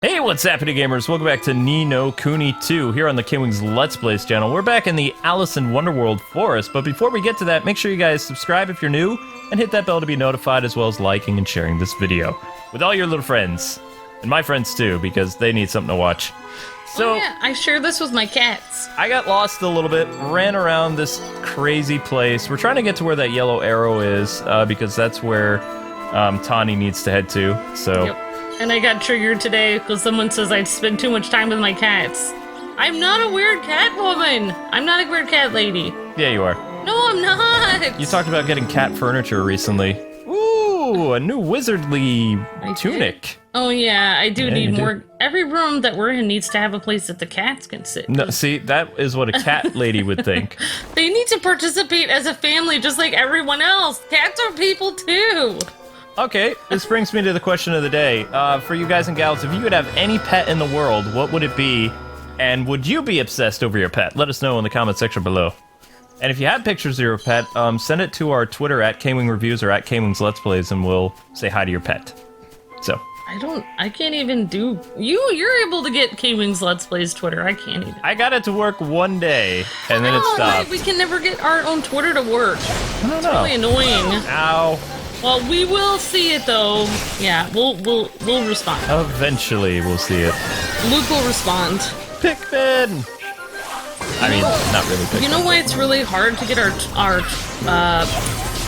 Hey, what's happening, gamers? Welcome back to Ni no Kuni 2 here on the KwingsLetsPlays channel. We're back in the Alice in Wonderworld forest, but before we get to that, make sure you guys subscribe if you're new and hit that bell to be notified, as well as liking and sharing this video with all your little friends. And my friends too, because they need something to watch. So, yeah, I share this with my cats. I got lost a little bit, ran around this crazy place. We're trying to get to where that yellow arrow is, because that's where Tani needs to head to, so... Yep. And I got triggered today because someone says I'd spend too much time with my cats. I'm not a weird cat woman. I'm not a weird cat lady. Yeah, you are. No, I'm not. You talked about getting cat furniture recently. Ooh, a new wizardly tunic. Oh yeah, I do need more. do. Every room that we're in needs to have a place that the cats can sit. No, see, that is what a cat lady would think. They need to participate as a family just like everyone else. Cats are people too. Okay, this brings me to the question of the day. For you guys and gals, if you could have any pet in the world, what would it be? And would you be obsessed over your pet? Let us know in the comment section below. And if you have pictures of your pet, send it to our Twitter at KwingReviews or at KwingsLetsPlays, and we'll say hi to your pet. So. I can't even do... You're able to get KwingsLetsPlays Twitter. I can't even. I got it to work one day, and then it stopped. We can never get our own Twitter to work. I don't know. It's really annoying. Ow. Well, we will see it though. Yeah, we'll respond. Eventually, we'll see it. Luke will respond. Pikmin! I mean, not really Pikmin. You know why it's really hard to get our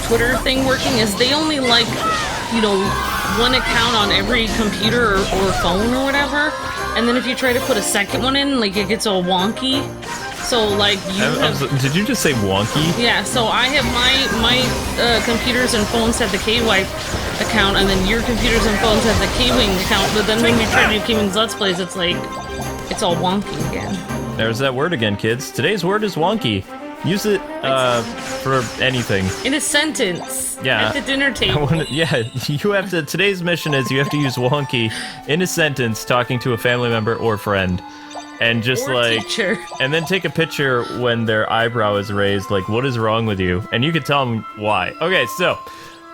Twitter thing working is they only like, one account on every computer or phone or whatever. And then if you try to put a second one in, like, it gets all wonky. So, like, did you just say wonky? Yeah, so I have my computers and phones have the K-Wipe account, and then your computers and phones have the K-Wing account, but then when we try to do KwingsLetsPlays, it's like, it's all wonky again. There's that word again, kids. Today's word is wonky. Use it, for anything. In a sentence. Yeah. At the dinner table. You have to, today's mission is you have to use wonky in a sentence talking to a family member or friend. And just teacher. And then take a picture when their eyebrow is raised, like, what is wrong with you? And you can tell them why. Okay, so,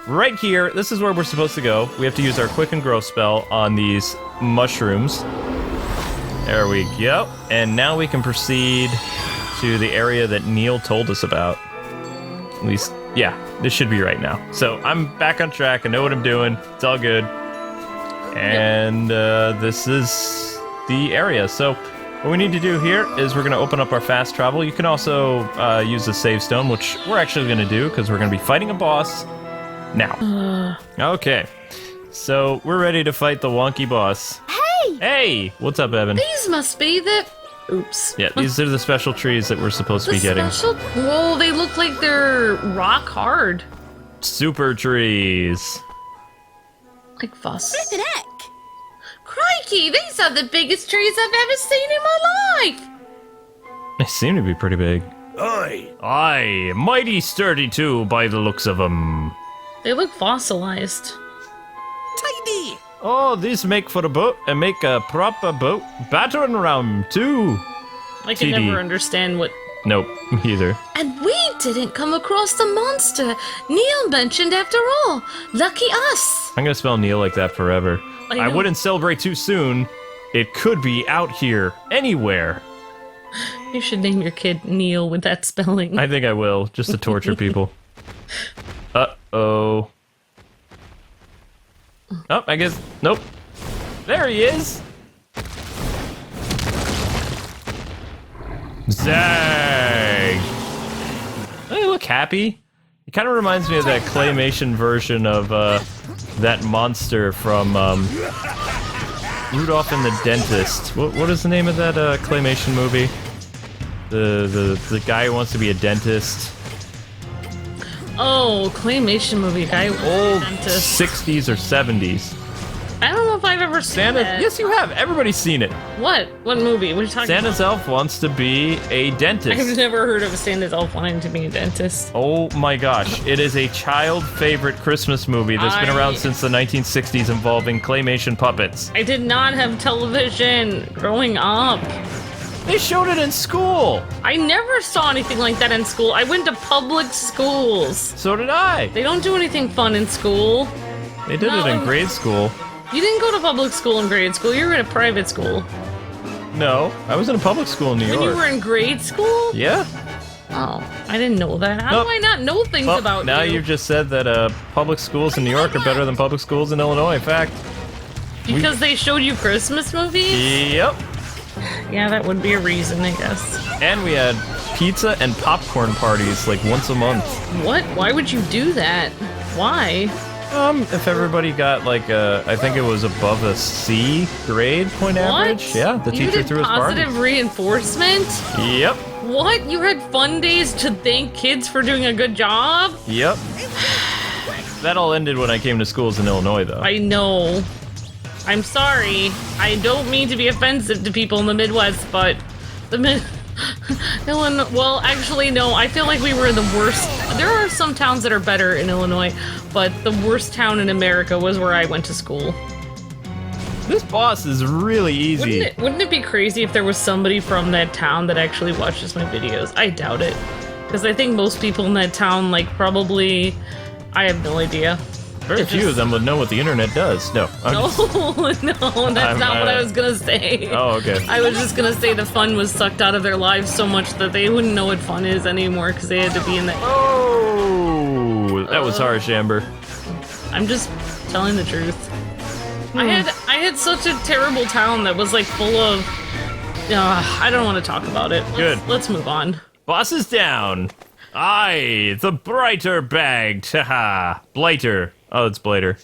right here, this is where we're supposed to go. We have to use our quick and grow spell on these mushrooms. There we go. And now we can proceed to the area that Neil told us about. At least, yeah, this should be right now. So, I'm back on track. I know what I'm doing. It's all good. And, this is the area. So, what we need to do here is we're going to open up our fast travel. You can also use the save stone, which we're actually going to do because we're going to be fighting a boss now. Okay, so we're ready to fight the wonky boss. Hey! Hey! What's up, Evan? These must be the... Oops. Yeah, these are the special trees that we're supposed to be getting. Whoa, they look like they're rock hard. Super trees. Like fuss. Crikey, these are the biggest trees I've ever seen in my life! They seem to be pretty big. Aye, mighty sturdy too, by the looks of them. They look fossilized. Tidy! Oh, these make for a boat, and make a proper boat. Battering ram, too. I can TD. never understand what... Nope, me either. And we didn't come across the monster Neil mentioned after all. Lucky us! I'm gonna spell Neil like that forever. I wouldn't celebrate too soon. It could be out here, anywhere. You should name your kid Neil with that spelling. I think I will, just to torture people. Uh-oh. Oh, I guess, nope. There he is! Zag! Doesn't he look happy? He kind of reminds me of that claymation version of, that monster from, Rudolph and the Dentist. What is the name of that, claymation movie? The guy who wants to be a dentist. Oh, claymation movie guy. Old dentist. 60s or 70s. I don't know if I've ever seen that. Yes, you have. Everybody's seen it. What? What movie? What are you talking about? Santa's elf wants to be a dentist. I've never heard of a Santa's elf wanting to be a dentist. Oh my gosh. It is a child favorite Christmas movie that's been around since the 1960s involving claymation puppets. I did not have television growing up. They showed it in school. I never saw anything like that in school. I went to public schools. So did I. They don't do anything fun in school. They did it in grade school. You didn't go to public school in grade school. You were in a private school. No, I was in a public school in New York. When you were in grade school? Yeah. Oh, I didn't know that. How do I not know things Well, about now you? you've just said that public schools in New York are better than public schools in Illinois. In fact. Because they showed you Christmas movies? Yep. Yeah, that would be a reason, I guess. And we had pizza and popcorn parties like once a month. What? Why would you do that? Why? If everybody got like I think it was above a C grade point average. Yeah, the teacher threw his party. Positive reinforcement? Yep. What? You had fun days to thank kids for doing a good job? Yep. That all ended when I came to schools in Illinois, though. I know. I'm sorry. I don't mean to be offensive to people in the Midwest, but well, actually, no. I feel like we were in the worst. There are some towns that are better in Illinois, but the worst town in America was where I went to school. This boss is really easy. Wouldn't it be crazy if there was somebody from that town that actually watches my videos? I doubt it. Because I think most people in that town, like, probably... I have no idea. Very few of them would know what the internet does. No. No, that's not what I was gonna say. Oh, okay. I was just gonna say the fun was sucked out of their lives so much that they wouldn't know what fun is anymore because they had to be in that. Oh, that was harsh, Amber. I'm just telling the truth. I had such a terrible town that was like full of. I don't want to talk about it. Let's move on. Boss is down. Aye, the brighter bagged. Haha, blighter. Oh, it's blighter.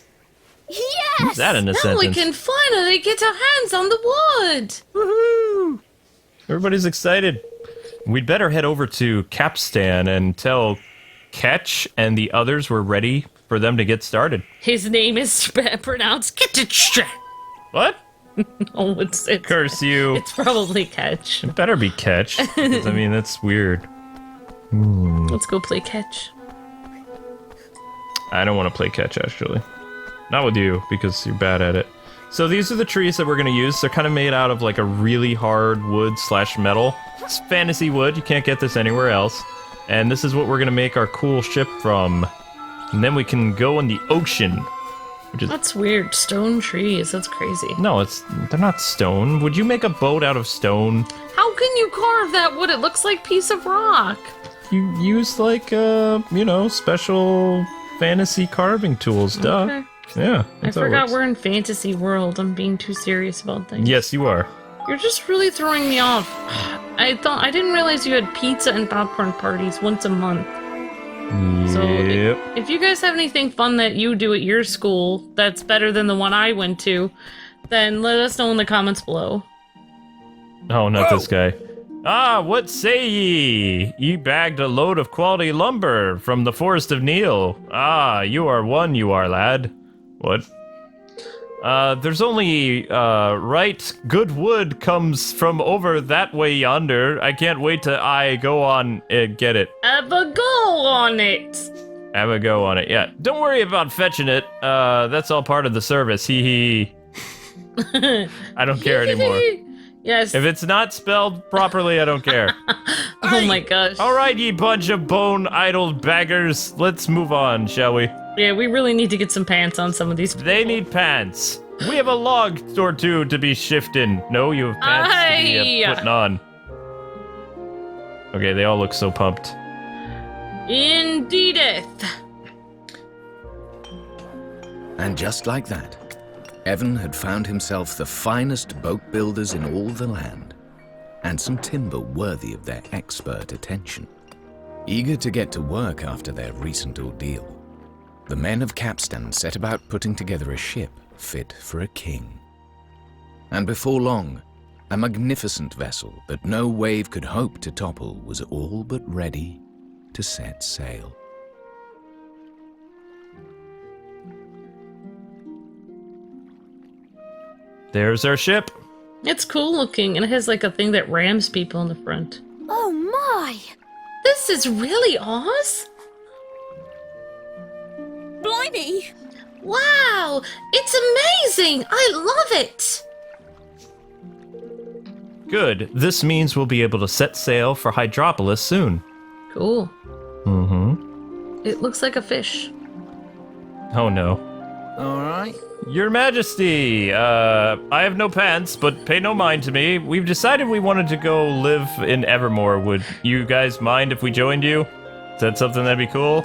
Yes! Is that in a Now sentence? we can finally get our hands on the wood. Woohoo! Everybody's excited. We'd better head over to Capstan and tell Ketch and the others we're ready for them to get started. His name is pronounced Ketch. What? No, it's Curse you. It's probably Ketch. It better be Ketch. 'Cause, I mean, that's weird. Let's go play Ketch. I don't want to play Ketch, actually. Not with you, because you're bad at it. So these are the trees that we're going to use. They're kind of made out of like a really hard wood / metal. It's fantasy wood. You can't get this anywhere else. And this is what we're going to make our cool ship from. And then we can go in the ocean. Which is... That's weird. Stone trees. That's crazy. No, they're not stone. Would you make a boat out of stone? How can you carve that wood? It looks like a piece of rock. You use like, special fantasy carving tools, duh. Okay. Yeah. I forgot we're in fantasy world. I'm being too serious about things. Yes, you are. You're just really throwing me off. I didn't realize you had pizza and popcorn parties once a month. So if you guys have anything fun that you do at your school that's better than the one I went to, then let us know in the comments below. Oh, not this guy. Ah, what say ye? Ye bagged a load of quality lumber from the forest of Neil. Ah, you are one, you are, lad. What? There's only, right good wood comes from over that way yonder. I can't wait to go on and get it. Have a go on it. Have a go on it, yeah. Don't worry about fetching it. That's all part of the service, hee hee. I don't care anymore. Yes. If it's not spelled properly, I don't care. Oh my gosh. All right, ye bunch of bone-idled baggers. Let's move on, shall we? Yeah, we really need to get some pants on some of these people. They need pants. We have a log or two to be shifting. No, you have pants to be putting on. Okay, they all look so pumped. Indeedeth. And just like that, Evan had found himself the finest boat builders in all the land, and some timber worthy of their expert attention. Eager to get to work after their recent ordeal, the men of Capstan set about putting together a ship fit for a king. And before long, a magnificent vessel that no wave could hope to topple was all but ready to set sail. There's our ship. It's cool looking, and it has like a thing that rams people in the front. Oh my! This is really Oz? Blimey! Wow! It's amazing! I love it! Good. This means we'll be able to set sail for Hydropolis soon. Cool. Mm-hmm. It looks like a fish. Oh no. All right. Your Majesty, I have no pants, but pay no mind to me. We've decided we wanted to go live in Evermore. Would you guys mind if we joined you? Is that something that'd be cool?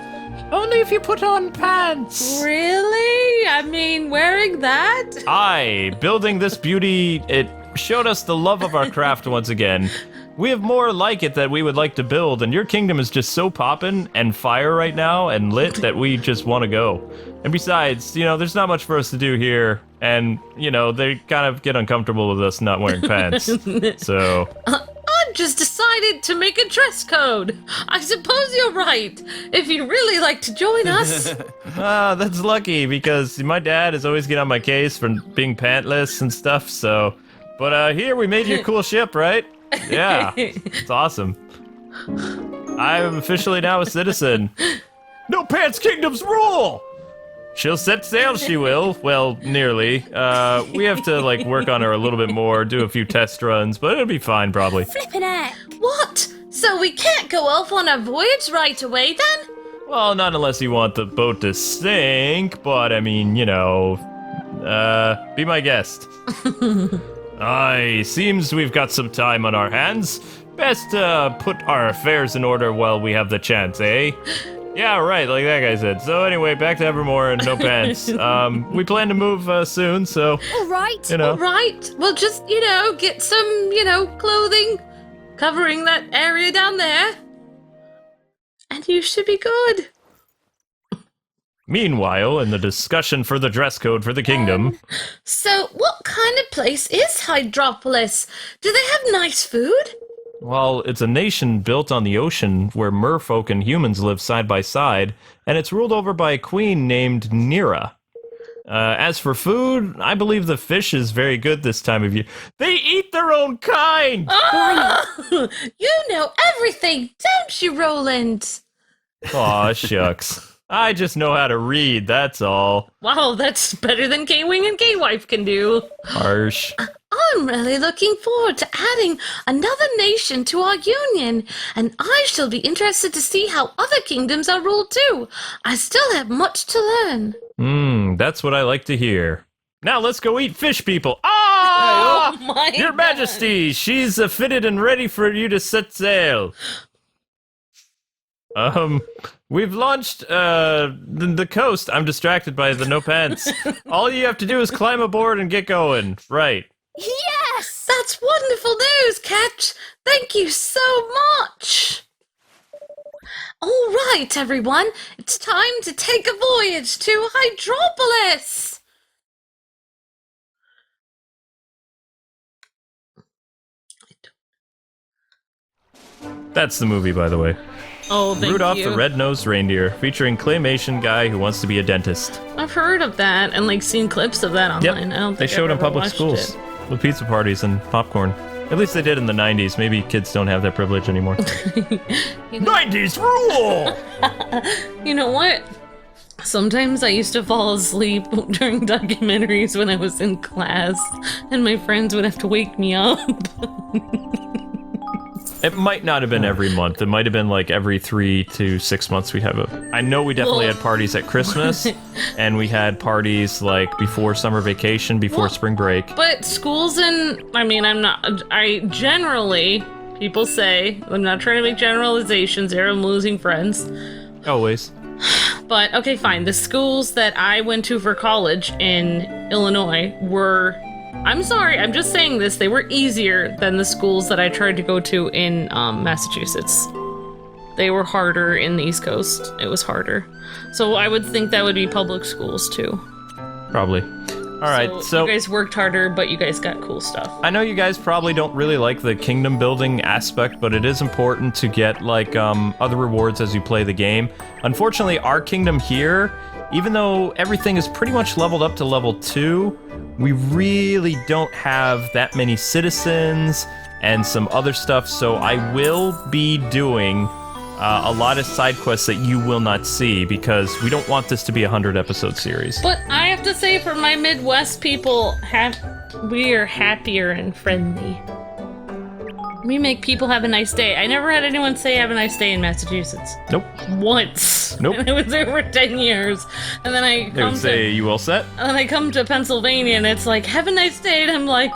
Only if you put on pants. Really? I mean, wearing that? Aye, building this beauty, it showed us the love of our craft once again. We have more like it that we would like to build, and your kingdom is just so poppin' and fire right now and lit that we just want to go. And besides, you know, there's not much for us to do here, and, you know, they kind of get uncomfortable with us not wearing pants. So... I've just decided to make a dress code. I suppose you're right. If you'd really like to join us. That's lucky, because my dad is always getting on my case for being pantless and stuff, so... But, here, we made you a cool ship, right? Yeah, it's awesome. I'm officially now a citizen. No pants kingdoms rule! She'll set sail, she will. Well, nearly. We have to, like, work on her a little bit more, do a few test runs, but it'll be fine, probably. Flippin' heck. What? So we can't go off on a voyage right away, then? Well, not unless you want the boat to sink, but, I mean, you know... be my guest. Aye, seems we've got some time on our hands. Best, put our affairs in order while we have the chance, eh? Yeah, right, like that guy said. So anyway, back to Evermore and no pants. We plan to move, soon, so... All right. You know. All right. We'll just, you know, get some, you know, clothing covering that area down there. And you should be good. Meanwhile, in the discussion for the dress code for the kingdom... So, what kind of place is Hydropolis? Do they have nice food? Well, it's a nation built on the ocean where merfolk and humans live side by side, and it's ruled over by a queen named Nira. As for food, I believe the fish is very good this time of year. They eat their own kind! Oh, you know everything, don't you, Roland? Aw, shucks. I just know how to read, that's all. Wow, that's better than K-Wing and K-Wife can do. Harsh. I'm really looking forward to adding another nation to our union, and I shall be interested to see how other kingdoms are ruled too. I still have much to learn. That's what I like to hear. Now let's go eat fish, people. Ah! Oh my Your God. Majesty, she's fitted and ready for you to set sail. We've launched, the coast. I'm distracted by the no pants. All you have to do is climb aboard and get going. Right. Yes. That's wonderful news, Catch. Thank you so much. All right, everyone. It's time to take a voyage to Hydropolis. That's the movie, by the way. Oh, thank Rudolph you. the Red-Nosed Reindeer, featuring claymation guy who wants to be a dentist. I've heard of that and like seen clips of that online. I don't They think showed I've in ever public watched schools it. with pizza parties and popcorn. At least they did in the 90s. Maybe kids don't have that privilege anymore. 90s rule! You know what? Sometimes I used to fall asleep during documentaries when I was in class, and my friends would have to wake me up. It might not have been every month. It might have been like every 3 to 6 months we'd have a... I know we definitely had parties at Christmas, and we had parties like before summer vacation, before spring break. But schools and... I generally... People say... I'm not trying to make generalizations here, I'm losing friends. Always. But, okay, fine. The schools that I went to for college in Illinois were... I'm sorry, I'm just saying this. They were easier than the schools that I tried to go to in Massachusetts. They were harder in the East Coast. It was harder. So I would think that would be public schools, too. Probably. All right, so... You guys worked harder, but you guys got cool stuff. I know you guys probably don't really like the kingdom building aspect, but it is important to get, like, other rewards as you play the game. Unfortunately, our kingdom here, even though everything is pretty much leveled up to level 2, we really don't have that many citizens and some other stuff, so I will be doing a lot of side quests that you will not see, because we don't want this to be a 100-episode series. But I have to say, for my Midwest people, we are happier and friendly. We make people have a nice day. I never had anyone say have a nice day in Massachusetts. Nope. Once. Nope. And I was there for 10 years. And then I They would say, you all set? And then I come to Pennsylvania and it's like, have a nice day. And I'm like,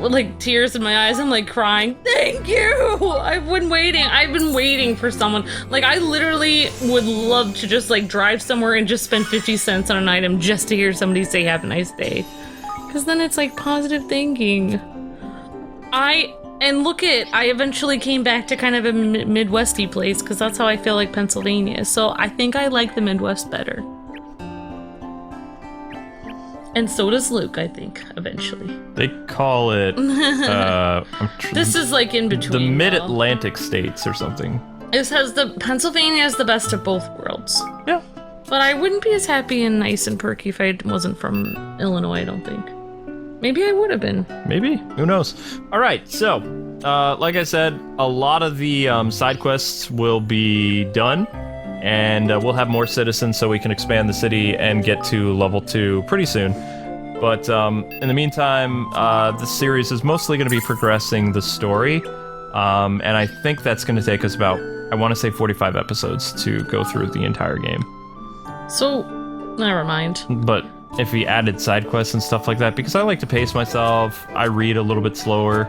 with like tears in my eyes. I'm like crying. Thank you. I've been waiting for someone. Like I literally would love to just like drive somewhere and just spend 50 cents on an item just to hear somebody say have a nice day. Because then it's like positive thinking. And look I eventually came back to kind of a Midwesty place because that's how I feel like Pennsylvania is. So I think I like the Midwest better. And so does Luke, I think, eventually. They call it, This is like in between. the Mid-Atlantic states or something. Pennsylvania is the best of both worlds. Yeah. But I wouldn't be as happy and nice and perky if I wasn't from Illinois, I don't think. Maybe I would have been. Maybe. Who knows? All right, so, like I said, a lot of the side quests will be done, and we'll have more citizens so we can expand the city and get to level 2 pretty soon. But in the meantime, the series is mostly going to be progressing the story, and I think that's going to take us about, I want to say 45 episodes to go through the entire game. So, never mind. But if we added side quests and stuff like that, because I like to pace myself, I read a little bit slower.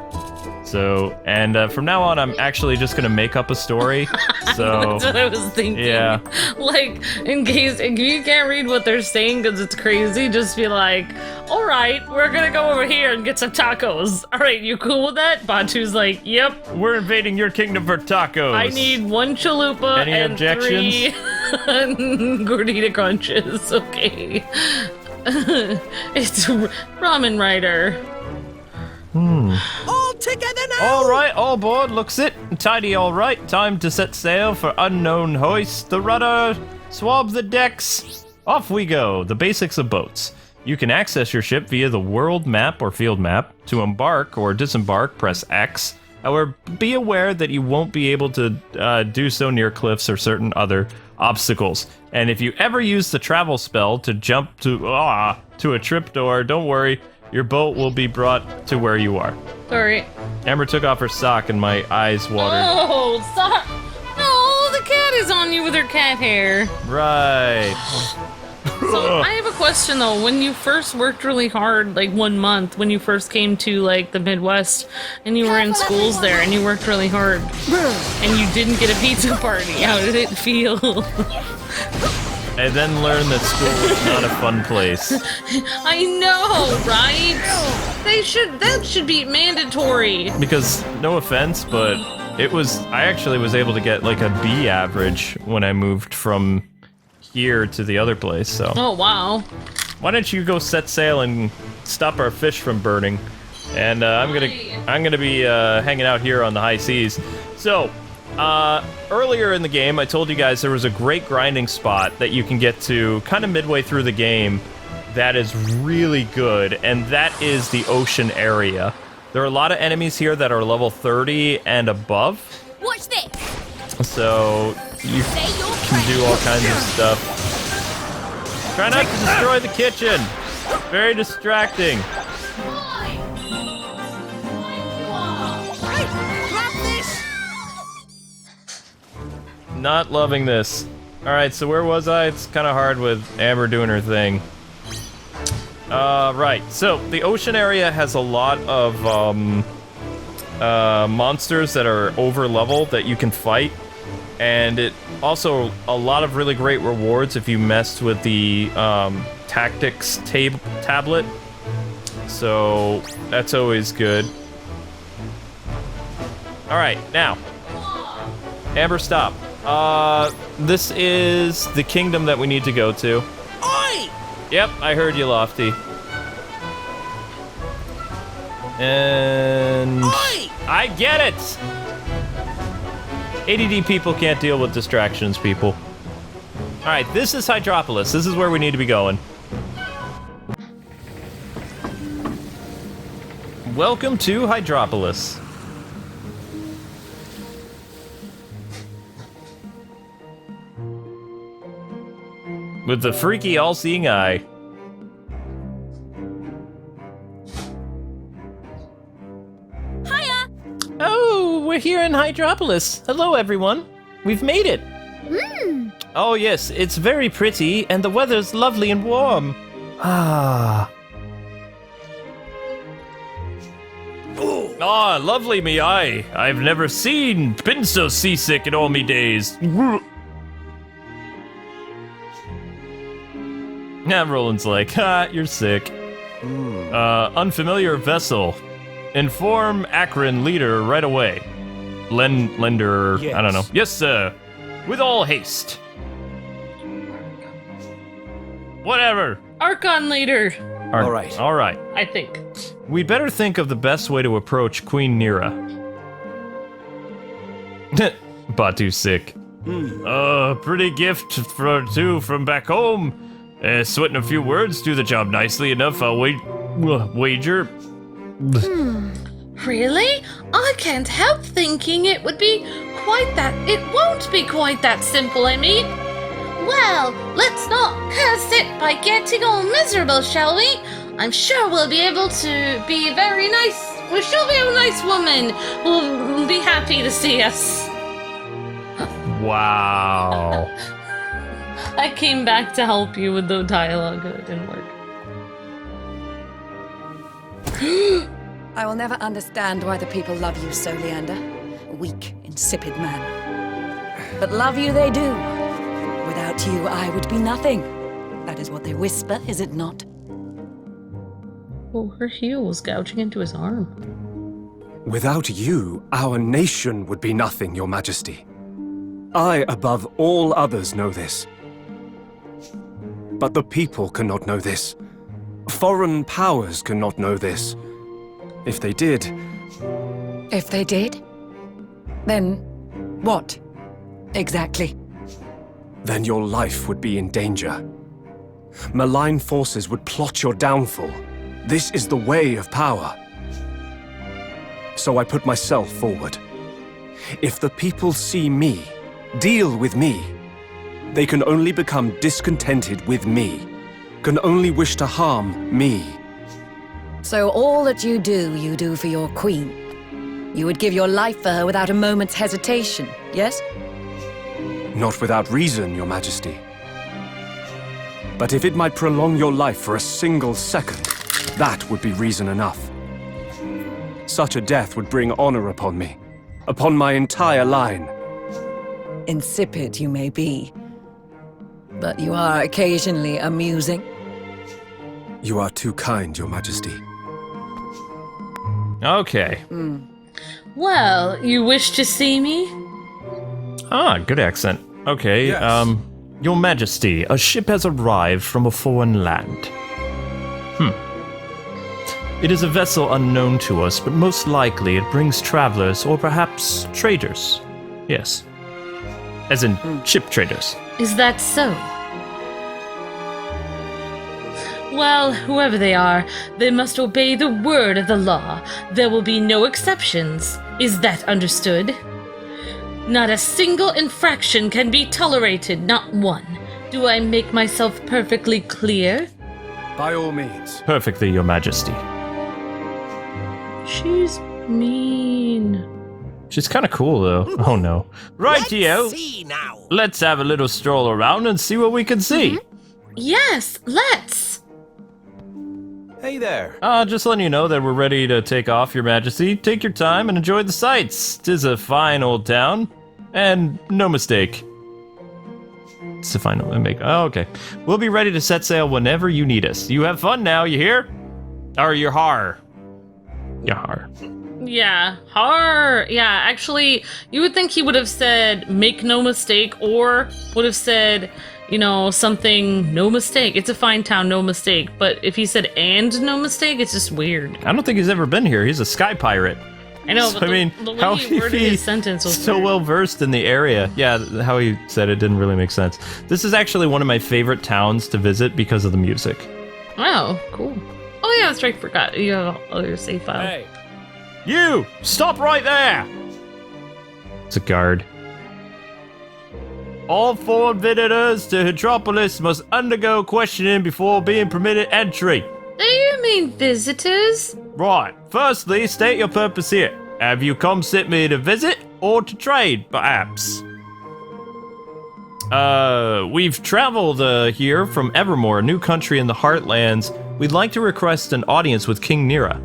So, and from now on, I'm actually just gonna make up a story. So that's what I was thinking. Yeah. Like, in case if you can't read what they're saying because it's crazy, just be like, all right, we're gonna go over here and get some tacos. All right, you cool with that? Batu's like, yep. We're invading your kingdom for tacos. I need 1 chalupa Any and objections? 3 gordita crunches. Okay. It's Ramen Rider. All together now! All right, all aboard. Looks it. Tidy, all right. Time to set sail for unknown hoist. The rudder, swab the decks. Off we go. The basics of boats. You can access your ship via the world map or field map. To embark or disembark, press X. However, be aware that you won't be able to do so near cliffs or certain other obstacles. And if you ever use the travel spell to jump to a trapdoor, don't worry. Your boat will be brought to where you are. Sorry. Amber took off her sock and my eyes watered. Oh, stop. No, the cat is on you with her cat hair. Right. So I have a question though. When you first worked really hard, like 1 month, when you first came to like the Midwest, and you were in schools there, and you worked really hard, and you didn't get a pizza party, how did it feel? I then learned that school is not a fun place. I know, right? That should be mandatory. Because, no offense, but I actually was able to get like a B average when I moved from here to the other place, so. Oh, wow. Why don't you go set sail and stop our fish from burning? And I'm gonna be hanging out here on the high seas. So, earlier in the game, I told you guys there was a great grinding spot that you can get to kind of midway through the game that is really good, and that is the ocean area. There are a lot of enemies here that are level 30 and above. Watch this. So, you can do all kinds of stuff. Try not to destroy the kitchen. Very distracting. Not loving this. Alright, so where was I? It's kind of hard with Amber doing her thing. Right, so the ocean area has a lot of monsters that are over level that you can fight. And it also a lot of really great rewards if you messed with the tactics tablet. So that's always good. Alright, now. Amber, stop. This is the kingdom that we need to go to. Oi! Yep, I heard you, Lofty. And Oi! I get it! ADD people can't deal with distractions, people. Alright, this is Hydropolis. This is where we need to be going. Welcome to Hydropolis. With the freaky all-seeing eye. Hiya. Oh! we're here in Hydropolis. Hello, everyone. We've made it. Oh, yes, it's very pretty, and the weather's lovely and warm. Ah. Ah, lovely me eye. I've never been so seasick in all me days. Yeah, Roland's like, ha, you're sick. Unfamiliar vessel. Inform Akron leader right away. Lender, yes. I don't know. Yes, sir. With all haste. Whatever. Archon leader. All right. I think. We'd better think of the best way to approach Queen Nira. Batu's sick. Pretty gift from back home. Sweating a few words, do the job nicely enough, I'll wager. Really? I can't help thinking it won't be quite that simple, I mean. Well, let's not curse it by getting all miserable, shall we? I'm sure we'll be able to be very nice. Well, she'll be a nice woman who'll be happy to see us. Wow. I came back to help you with the dialogue, it didn't work. I will never understand why the people love you so, Leander. Weak, insipid man. But love you they do. Without you, I would be nothing. That is what they whisper, is it not? Oh, her heel was gouging into his arm. Without you, our nation would be nothing, Your Majesty. I, above all others, know this. But the people cannot know this. Foreign powers cannot know this. If they did... If they did? Then what, exactly? Then your life would be in danger. Malign forces would plot your downfall. This is the way of power. So I put myself forward. If the people see me, deal with me, they can only become discontented with me, can only wish to harm me. So all that you do for your queen. You would give your life for her without a moment's hesitation, yes? Not without reason, Your Majesty. But if it might prolong your life for a single second, that would be reason enough. Such a death would bring honor upon me, upon my entire line. Insipid you may be, but you are occasionally amusing. You are too kind, Your Majesty. Okay. Well, you wish to see me? Ah, good accent. Okay, Yes. Your Majesty, a ship has arrived from a foreign land. It is a vessel unknown to us, but most likely it brings travelers or perhaps traders. Yes. As in ship traders. Is that so? Well, whoever they are, they must obey the word of the law. There will be no exceptions. Is that understood? Not a single infraction can be tolerated, not one. Do I make myself perfectly clear? By all means. Perfectly, Your Majesty. She's mean. She's kind of cool, though. Oh, no. Rightio. Let's see now. Let's have a little stroll around and see what we can see. Yes, let's! Hey there. Just letting you know that we're ready to take off, Your Majesty. Take your time and enjoy the sights. 'Tis a fine old town. And no mistake. It's a fine old make. Oh, okay. We'll be ready to set sail whenever you need us. You have fun now, you hear? Or you har. Yar. Yeah, har. Yeah, actually, you would think he would have said, make no mistake, or would have said, you know, something, no mistake. It's a fine town, no mistake. But if he said, and no mistake, it's just weird. I don't think he's ever been here. He's a sky pirate. I know, So, but I mean, the way how he worded he his sentence was so weird. well versed in the area. Yeah, how he said it didn't really make sense. This is actually one of my favorite towns to visit because of the music. Oh, cool. Oh yeah, that's right, forgot. You have all your save file. Hey, you! Stop right there! It's a guard. All foreign visitors to Hydropolis must undergo questioning before being permitted entry. Do you mean visitors? Right. Firstly, state your purpose here. Have you come simply to visit or to trade, perhaps? We've traveled here from Evermore, a new country in the Heartlands. We'd like to request an audience with King Nira.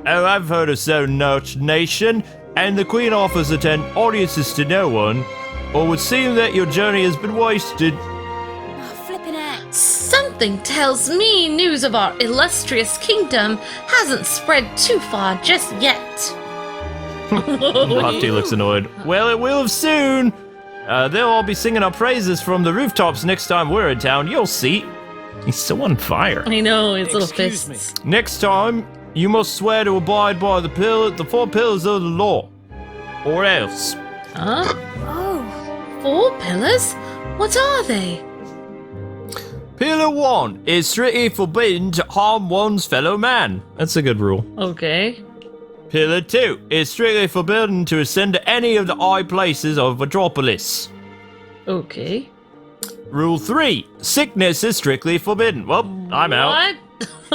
Oh, I've heard of so much, nation, and the Queen offers attend audiences to no one, or would seem that your journey has been wasted. Oh, flippin' heck. Something tells me news of our illustrious kingdom hasn't spread too far just yet. Lofty looks annoyed. Well, it will soon. They'll all be singing our praises from the rooftops next time we're in town. You'll see. He's so on fire. I know, his little Excuse me. fists. Next time, you must swear to abide by the 4 pillars of the law, or else. Huh? Oh, 4 pillars? What are they? Pillar 1 is strictly forbidden to harm one's fellow man. That's a good rule. Okay. Pillar 2 is strictly forbidden to ascend to any of the high places of Hydropolis. Okay. Rule 3, sickness is strictly forbidden. Well, I'm out. What?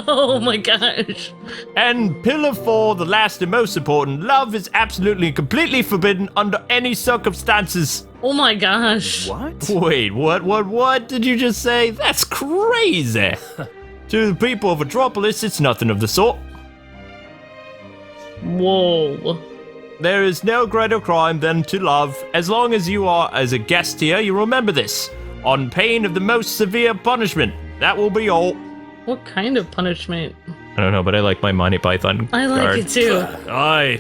Oh my gosh. And Pillar 4, the last and most important, love is absolutely and completely forbidden under any circumstances. Oh my gosh. What? Wait, what did you just say? That's crazy. To the people of Hydropolis, it's nothing of the sort. Whoa. There is no greater crime than to love. As long as you are as a guest here, you remember this. On pain of the most severe punishment. That will be all. What kind of punishment? I don't know, but I like my Monty Python I like guard. it too. Aye,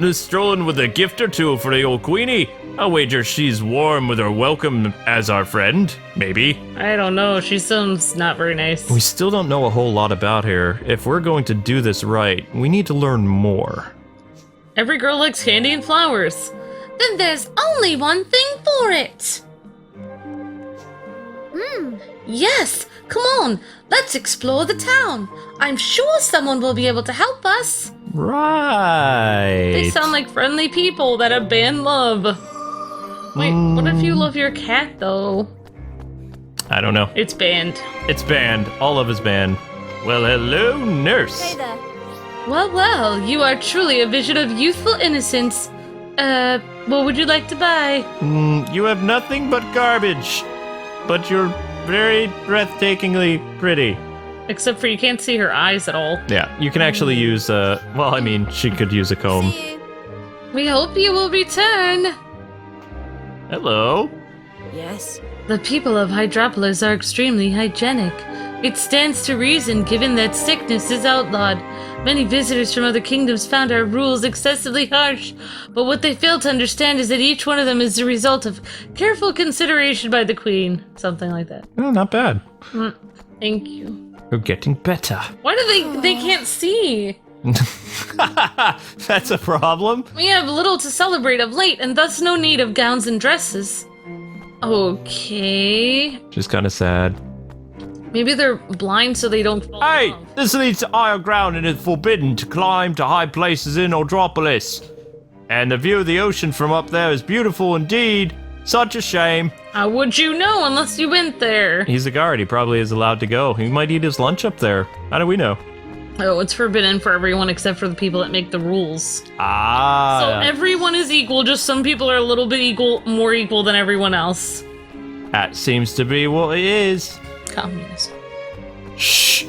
just strolling with a gift or two for the old Queenie. I'll wager she's warm with her welcome as our friend. Maybe. I don't know. She sounds not very nice. We still don't know a whole lot about her. If we're going to do this right, we need to learn more. Every girl likes candy and flowers. then there's only one thing for it. Yes, come on. Let's explore the town. I'm sure someone will be able to help us. Right. They sound like friendly people that have banned love. Wait, what if you love your cat, though? I don't know. It's banned. It's banned. All of is banned. Well, hello, nurse. Hey there. Well, well, you are truly a vision of youthful innocence. What would you like to buy? You have nothing but garbage. But you're very breathtakingly pretty. Except for you can't see her eyes at all. Yeah, you can actually use, well, I mean, she could use a comb. See you. We hope you will return. Hello. Yes. The people of Hydropolis are extremely hygienic. It stands to reason, given that sickness is outlawed. Many visitors from other kingdoms found our rules excessively harsh, but what they fail to understand is that each one of them is the result of careful consideration by the Queen. Something like that. Oh, not bad. Thank you. You're getting better. Why do they can't see? That's a problem. We have little to celebrate of late, and thus no need of gowns and dresses. Okay. Just kind of sad. Maybe they're blind so they don't fall Hey, off. this leads to higher ground and is forbidden to climb to high places in Hydropolis. And the view of the ocean from up there is beautiful indeed. Such a shame. How would you know unless you went there? He's a guard. He probably is allowed to go. He might eat his lunch up there. How do we know? Oh, it's forbidden for everyone except for the people that make the rules. Ah. So everyone is equal, just some people are a little bit more equal than everyone else. That seems to be what it is. Communism. Shh.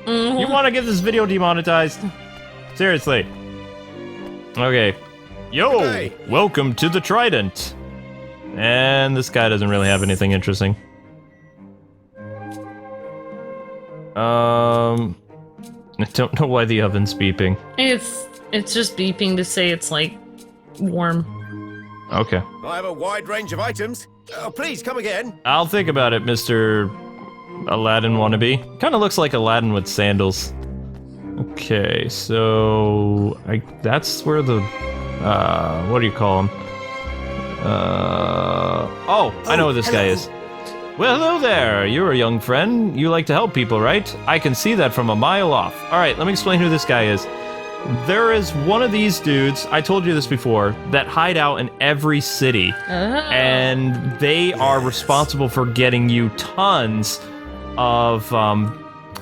You want to get this video demonetized? Seriously. Okay. Yo, Hey. welcome to the Trident. And this guy doesn't really have anything interesting. I don't know why the oven's beeping. It's just beeping to say it's like warm. Okay. I have a wide range of items. Please come again. I'll think about it, Mr. Aladdin wannabe. Kind of looks like Aladdin with sandals. Okay, so that's where the what do you call him? Oh, I know who this guy is. Well, hello there. You're a young friend. You like to help people, right? I can see that from a mile off. All right, let me explain who this guy is. There is one of these dudes, I told you this before, that hide out in every city. And they are responsible for getting you tons of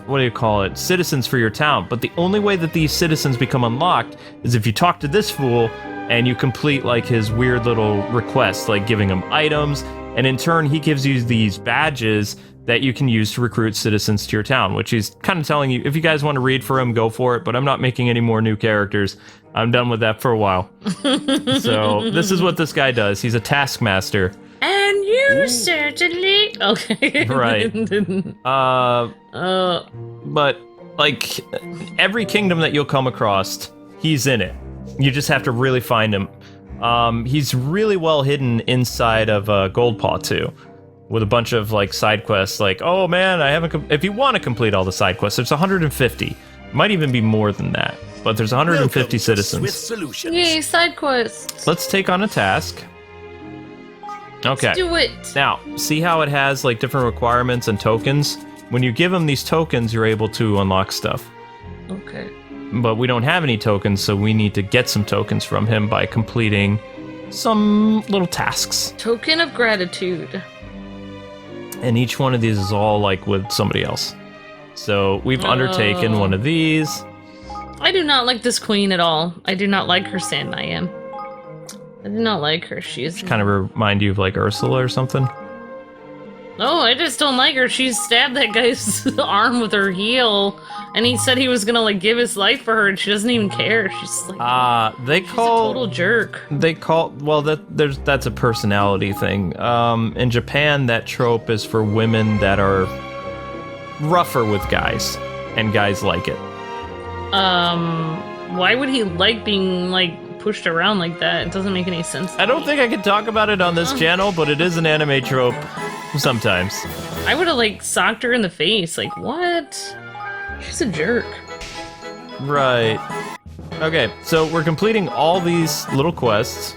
what do you call it, citizens for your town. But the only way that these citizens become unlocked is if you talk to this fool and you complete like his weird little requests, like giving him items, and in turn he gives you these badges that you can use to recruit citizens to your town, which he's kind of telling you, if you guys want to read for him, go for it, but I'm not making any more new characters. I'm done with that for a while. So this is what this guy does. He's a Taskmaster. And you certainly... Okay. Right. But, like, every kingdom that you'll come across, he's in it. You just have to really find him. He's really well hidden inside of Goldpaw, too, with a bunch of, like, side quests. Like, oh, man, I haven't... If you want to complete all the side quests, there's 150. Might even be more than that. But there's 150 citizens. Yay, side quests. Let's take on a task. Okay. Let's do it. Now, see how it has like different requirements and tokens? When you give him these tokens, you're able to unlock stuff. Okay. But we don't have any tokens, so we need to get some tokens from him by completing some little tasks. Token of gratitude. And each one of these is all like with somebody else. So we've undertaken one of these. I do not like this queen at all. I do not like her, Sand I am. I do not like her. She's kind of remind you of like Ursula or something. No, I just don't like her. She stabbed that guy's arm with her heel, and he said he was gonna like give his life for her, and she doesn't even care. She's like, she's a total jerk. That's a personality thing. In Japan, that trope is for women that are rougher with guys, and guys like it. Why would he like being like pushed around like that? It doesn't make any sense. I don't think I can talk about it on this channel, but it is an anime trope sometimes. I would have like socked her in the face. Like, what? She's a jerk. Right. Okay, so we're completing all these little quests,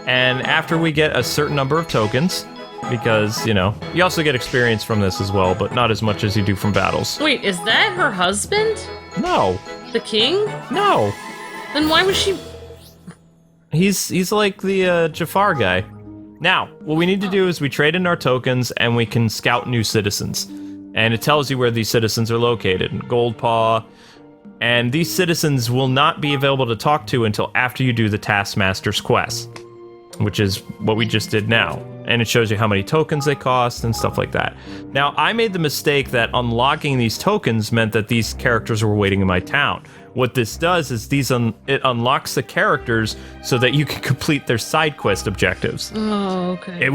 and after we get a certain number of tokens, because, you know, you also get experience from this as well, but not as much as you do from battles. Wait, is that her husband? No. The king? No. Then why was she... He's like the Jafar guy. Now, what we need to do is we trade in our tokens and we can scout new citizens. And it tells you where these citizens are located in Goldpaw. And these citizens will not be available to talk to until after you do the Taskmaster's quest, which is what we just did now. And it shows you how many tokens they cost and stuff like that. Now, I made the mistake that unlocking these tokens meant that these characters were waiting in my town. What this does is it unlocks the characters so that you can complete their side quest objectives. Oh, okay.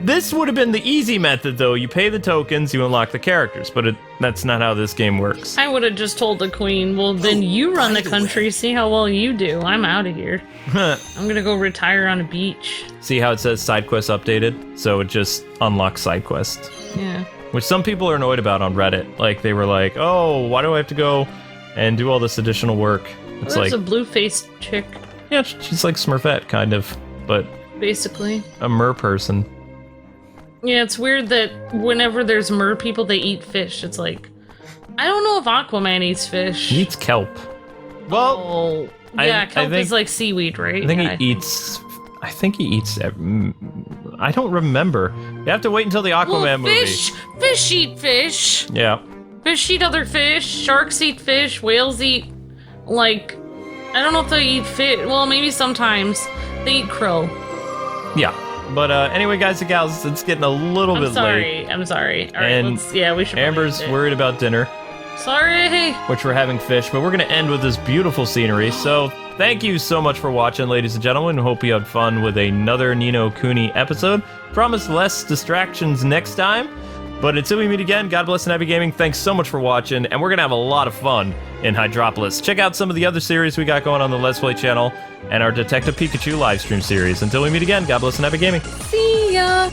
This would have been the easy method, though. You pay the tokens, you unlock the characters, but that's not how this game works. I would have just told the queen, well, then you run the country, see how well you do. I'm out of here. I'm gonna go retire on a beach. See how it says side quest updated? So it just unlocks side quests. Yeah. Which some people are annoyed about on Reddit. Like, they were like, oh, why do I have to go and do all this additional work? It's like a blue-faced chick. Yeah, she's like Smurfette, kind of, but basically a mer person. Yeah, it's weird that whenever there's mer people, they eat fish. It's like, I don't know if Aquaman eats fish. He eats kelp. Well, oh, yeah, kelp is like seaweed, right? I think he eats. I don't remember. You have to wait until the Aquaman movie. Fish eat fish. Yeah. Fish eat other fish. Sharks eat fish. Whales eat, like, I don't know if they eat fish. Well, maybe sometimes they eat krill. Yeah. But anyway, guys and gals, it's getting a little bit late. I'm sorry. All right, we should. Amber's worried about dinner. Sorry. Which we're having fish, but we're gonna end with this beautiful scenery. So thank you so much for watching, ladies and gentlemen. Hope you had fun with another Ni no Kuni episode. Promise less distractions next time. But until we meet again, God bless and happy gaming. Thanks so much for watching, and we're gonna have a lot of fun in Hydropolis. Check out some of the other series we got going on the Let's Play channel and our Detective Pikachu livestream series. Until we meet again, God bless and happy gaming. See ya.